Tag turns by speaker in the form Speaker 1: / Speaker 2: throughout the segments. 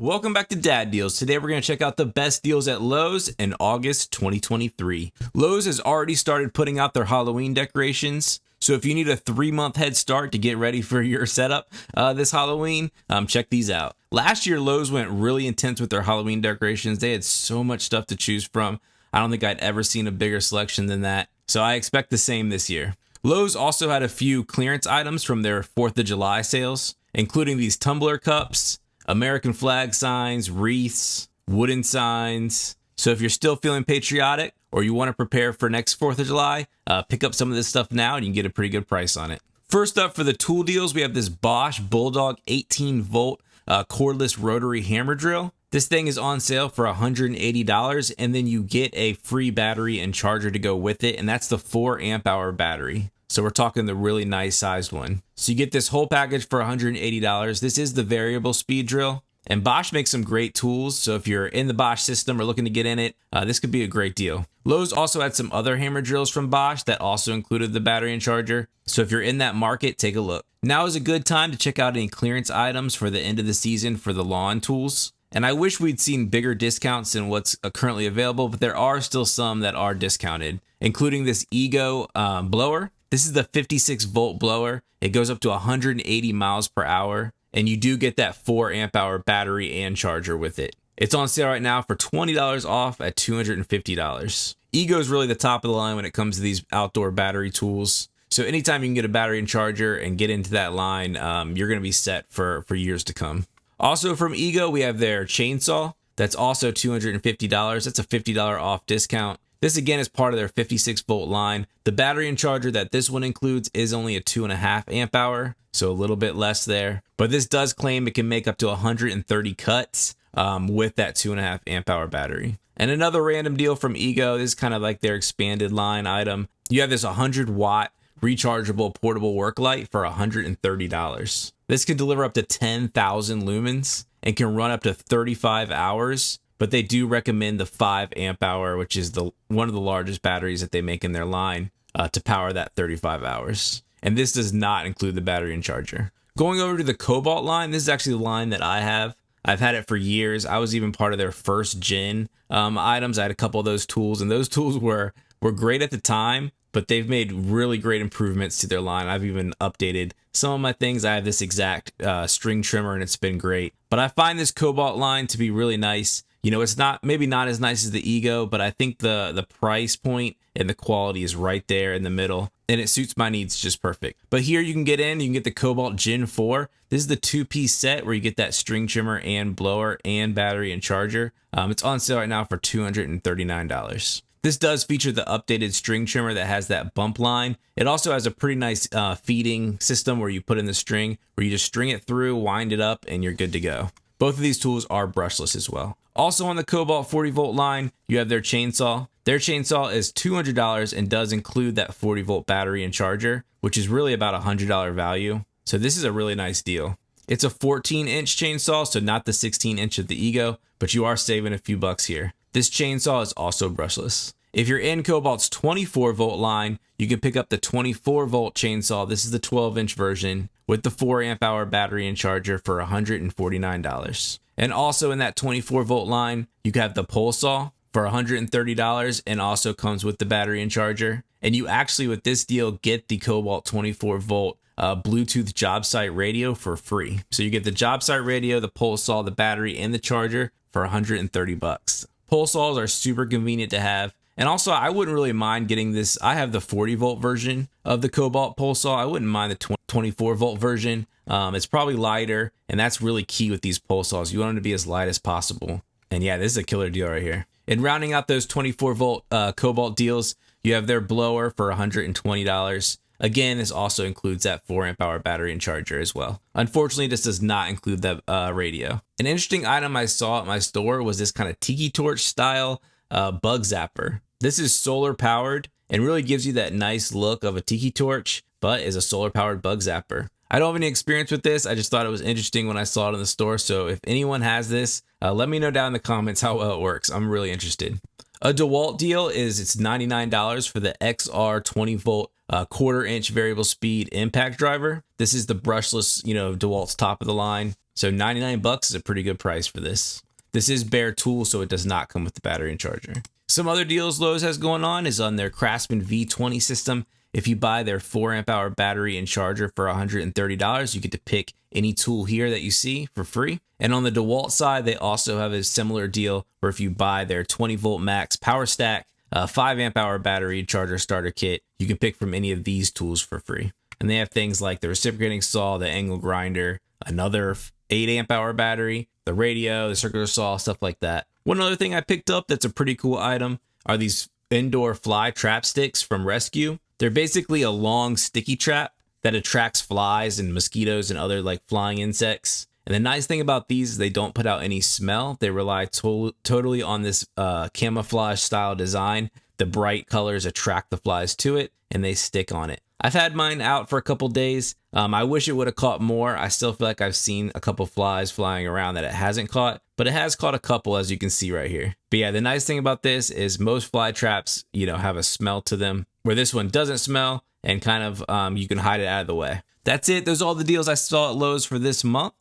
Speaker 1: Welcome back to Dad Deals. Today we're going to check out the best deals at Lowe's in August 2023. Lowe's has already started putting out their Halloween decorations. So if you need a 3-month head start to get ready for your setup this Halloween, check these out. Last year, Lowe's went really intense with their Halloween decorations. They had so much stuff to choose from. I don't think I'd ever seen a bigger selection than that. So I expect the same this year. Lowe's also had a few clearance items from their 4th of July sales, including these tumbler cups, American flag signs, wreaths, wooden signs. So if you're still feeling patriotic or you want to prepare for next 4th of July, pick up some of this stuff now and you can get a pretty good price on it. First up for the tool deals, we have this Bosch Bulldog 18-volt cordless rotary hammer drill. This thing is on sale for $180, and then you get a free battery and charger to go with it, and that's the 4 amp hour battery. So we're talking the really nice sized one. So you get this whole package for $180. This is the variable speed drill, and Bosch makes some great tools. So if you're in the Bosch system or looking to get in it, this could be a great deal. Lowe's also had some other hammer drills from Bosch that also included the battery and charger. So if you're in that market, take a look. Now is a good time to check out any clearance items for the end of the season for the lawn tools. And I wish we'd seen bigger discounts than what's currently available, but there are still some that are discounted, including this Ego blower. This is the 56-volt blower. It goes up to 180 miles per hour, and you do get that 4 amp hour battery and charger with it. It's on sale right now for $20 off at $250. Ego is really the top of the line when it comes to these outdoor battery tools. So anytime you can get a battery and charger and get into that line, you're going to be set for years to come. Also from Ego, we have their chainsaw. That's also $250. That's a $50 off discount. This again is part of their 56-volt line. The battery and charger that this one includes is only a 2.5 amp hour, so a little bit less there. But this does claim it can make up to 130 cuts with that 2.5 amp hour battery. And another random deal from Ego, this is kind of like their expanded line item. You have this 100-watt rechargeable portable work light for $130. This can deliver up to 10,000 lumens and can run up to 35 hours. But they do recommend the 5 amp hour, which is one of the largest batteries that they make in their line to power that 35 hours. And this does not include the battery and charger. Going over to the Cobalt line, this is actually the line that I have. I've had it for years. I was even part of their first gen items. I had a couple of those tools, and those tools were great at the time, but they've made really great improvements to their line. I've even updated some of my things. I have this exact string trimmer, and it's been great. But I find this Cobalt line to be really nice. You know, it's maybe not as nice as the Ego, but I think the price point and the quality is right there in the middle, and it suits my needs just perfect. But here you can get the Cobalt Gen 4. This is the 2-piece set where you get that string trimmer and blower and battery and charger. It's on sale right now for $239. This does feature the updated string trimmer that has that bump line. It also has a pretty nice feeding system where you put in the string, where you just string it through, wind it up, and you're good to go. Both of these tools are brushless as well. Also on the Cobalt 40-volt line, you have their chainsaw. Their chainsaw is $200 and does include that 40-volt battery and charger, which is really about a $100 value. So this is a really nice deal. It's a 14-inch chainsaw, so not the 16-inch of the Ego, but you are saving a few bucks here. This chainsaw is also brushless. If you're in Cobalt's 24-volt line, you can pick up the 24-volt chainsaw. This is the 12-inch version with the 4 amp hour battery and charger for $149. And also in that 24-volt line, you can have the pole saw for $130 and also comes with the battery and charger. And you actually, with this deal, get the Cobalt 24-volt Bluetooth job site radio for free. So you get the job site radio, the pole saw, the battery, and the charger for $130. Pole saws are super convenient to have. And also, I wouldn't really mind getting this. I have the 40-volt version of the Cobalt pole saw. I wouldn't mind the 24-volt version. It's probably lighter, and that's really key with these pole saws. You want them to be as light as possible. And yeah, this is a killer deal right here. And rounding out those 24-volt Cobalt deals, you have their blower for $120. Again, this also includes that 4 amp hour battery and charger as well. Unfortunately, this does not include that radio. An interesting item I saw at my store was this kind of tiki torch style bug zapper. This is solar powered and really gives you that nice look of a tiki torch, but is a solar powered bug zapper. I don't have any experience with this. I just thought it was interesting when I saw it in the store. So if anyone has this, let me know down in the comments how well it works. I'm really interested. A DeWalt deal is it's $99 for the XR 20 volt quarter inch variable speed impact driver. This is the brushless, DeWalt's top of the line. So 99 bucks is a pretty good price for this. This is bare tool, so it does not come with the battery and charger. Some other deals Lowe's has going on is on their Craftsman V20 system. If you buy their 4 amp hour battery and charger for $130, you get to pick any tool here that you see for free. And on the DeWalt side, they also have a similar deal where if you buy their 20 volt max power stack, 5 amp hour battery charger starter kit, you can pick from any of these tools for free. And they have things like the reciprocating saw, the angle grinder, another 8 amp hour battery, the radio, the circular saw, stuff like that. One other thing I picked up that's a pretty cool item are these indoor fly trap sticks from Rescue. They're basically a long sticky trap that attracts flies and mosquitoes and other like flying insects. And the nice thing about these is they don't put out any smell. They rely totally on this camouflage style design. The bright colors attract the flies to it and they stick on it. I've had mine out for a couple days. I wish it would have caught more. I still feel like I've seen a couple flies flying around that it hasn't caught, but it has caught a couple, as you can see right here. But yeah, the nice thing about this is most fly traps, have a smell to them, where this one doesn't smell and kind of you can hide it out of the way. That's it. Those are all the deals I saw at Lowe's for this month.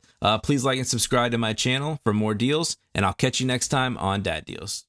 Speaker 1: Please like and subscribe to my channel for more deals, and I'll catch you next time on Dad Deals.